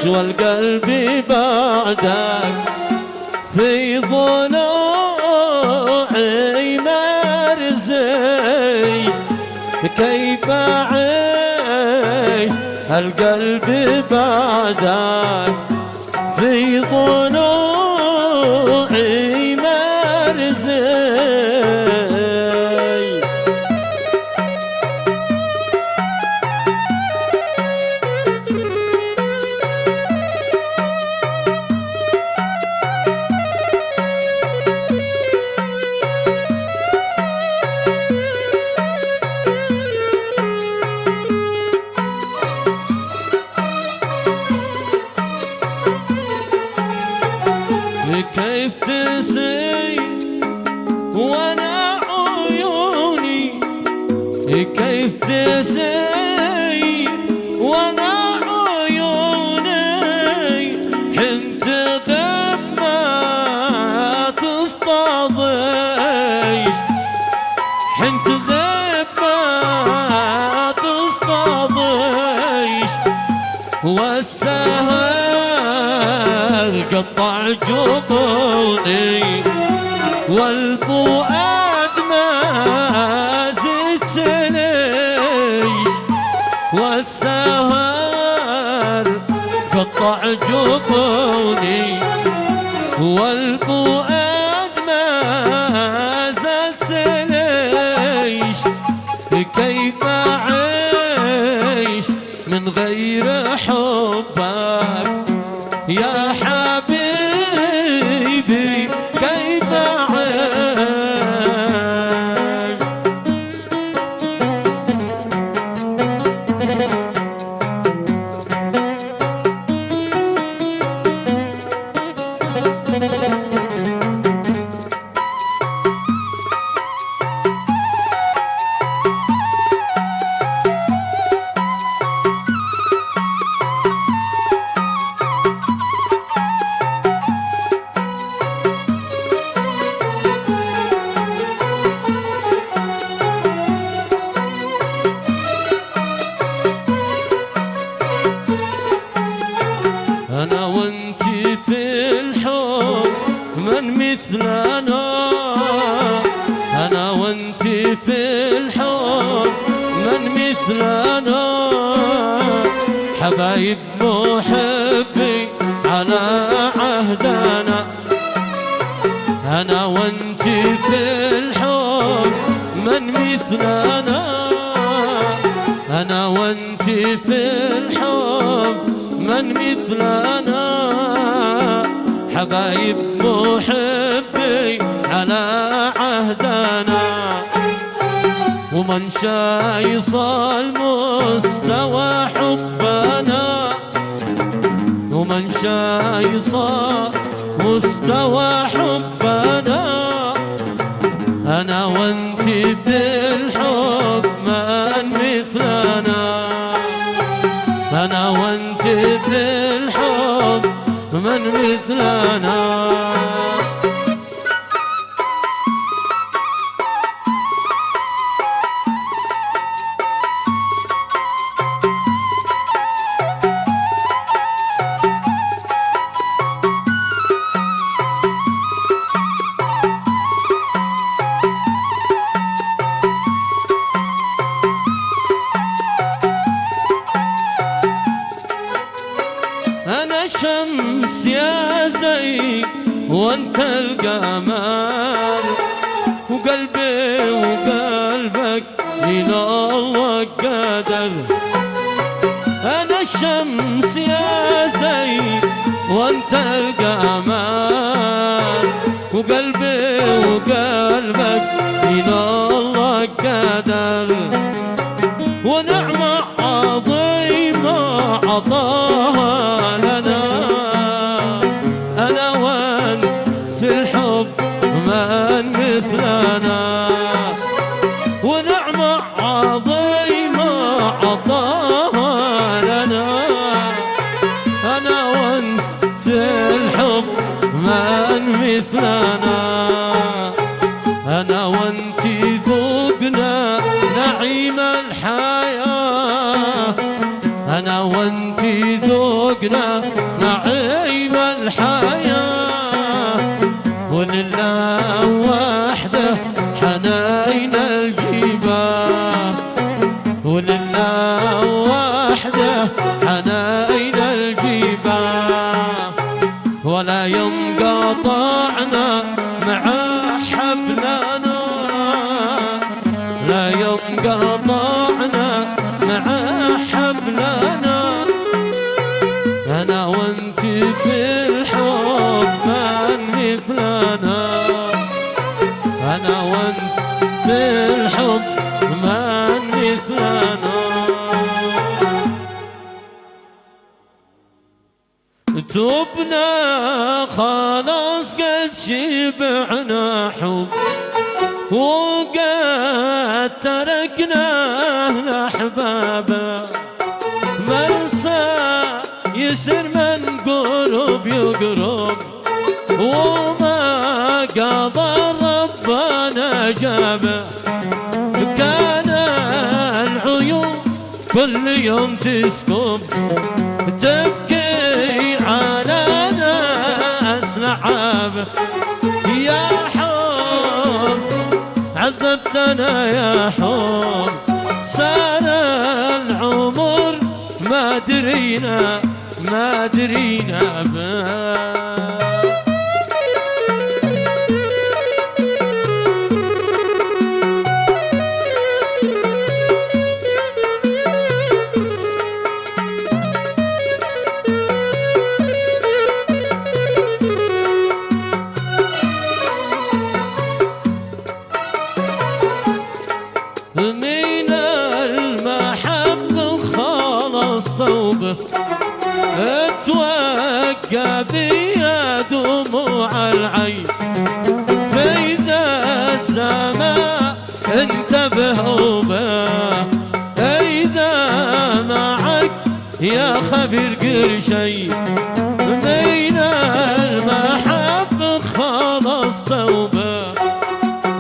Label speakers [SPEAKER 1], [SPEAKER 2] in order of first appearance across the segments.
[SPEAKER 1] والقلب بعدك في ضلوعي مرزي، كيف أعيش القلب بعدك في ضلوعي مرزي. كيف تسي وانا عيوني، كيف تسي وانا عيوني، حين تغيب ما تصطاديش، حين تغيب ما تصطاديش، والسهر قطع جبوني، والفؤاد ما زد سليش، والسهر قطع جبوني، والفؤاد ما زد سليش، كيف أعيش من غير حبك يا حبيبي، كيف أعيش. أنا وانتي في الحب من مثلنا، أنا وانتي في الحب من مثلنا، حبايب محبي على عهدنا، أنا وانتي في الحب من مثلنا، أنا وانتي في الحب من مثلنا، حبايب محبي على عهدنا، ومن شايص المستوى حبنا، ومن شايص مستوى حبنا، أنا وانتي بالحب من مثلنا، أنا وانتي في الحب من مثلنا. أنا شمس يا زي وانت القمر، وقلبي وقلبك إلى الله قدر، أنا الشمس يا زي وانت القمر، وقلبي وقلبك إلى الله قدر، ونعمة عظيمة عطاها لنا، أنا وانت في الحب من مثلنا، ونعمة عظيمة عطاها لنا، أنا وانت في الحب من مثلنا، أنا وانت ذقنا نعيم الحياة، أنا وانت ذقنا ذقنا نعيم الحياة، ولله وحده حنينا الجبال، ولله وحده حنينا الجبال، ولا يوم قطعنا مع حبلنا، لا يوم قطعنا مع حبلنا، أنا وأنت في الحب من مثلنا، أنا وأنت في الحب من مثلنا. تبنا خلاص قد شبعنا حب، وقد تركنا الأحباب، مرسى يسر من قرب يقرب، وما قضى ربنا جابه، كان العيون كل يوم تسكب، تبكي على ناس لعابه، يا حب عذبتنا يا حب، صار العمر ما درينا به. من المحب خلص توبه، اتوقع بيا دموع العين، فإذا السماء انتبه به، إذا معك يا خبير كل شيء، من المحب خلص توبه،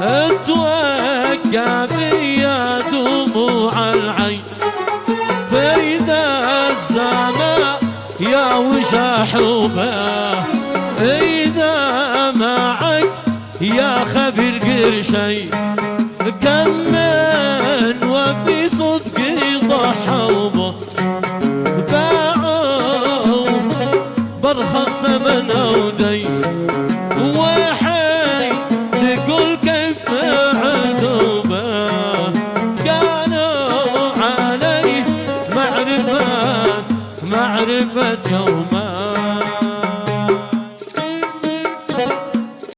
[SPEAKER 1] اتوقع بيا دموع العين، فإذا السماء يا وشاحوبه، إذا معك يا خبير كل شيء،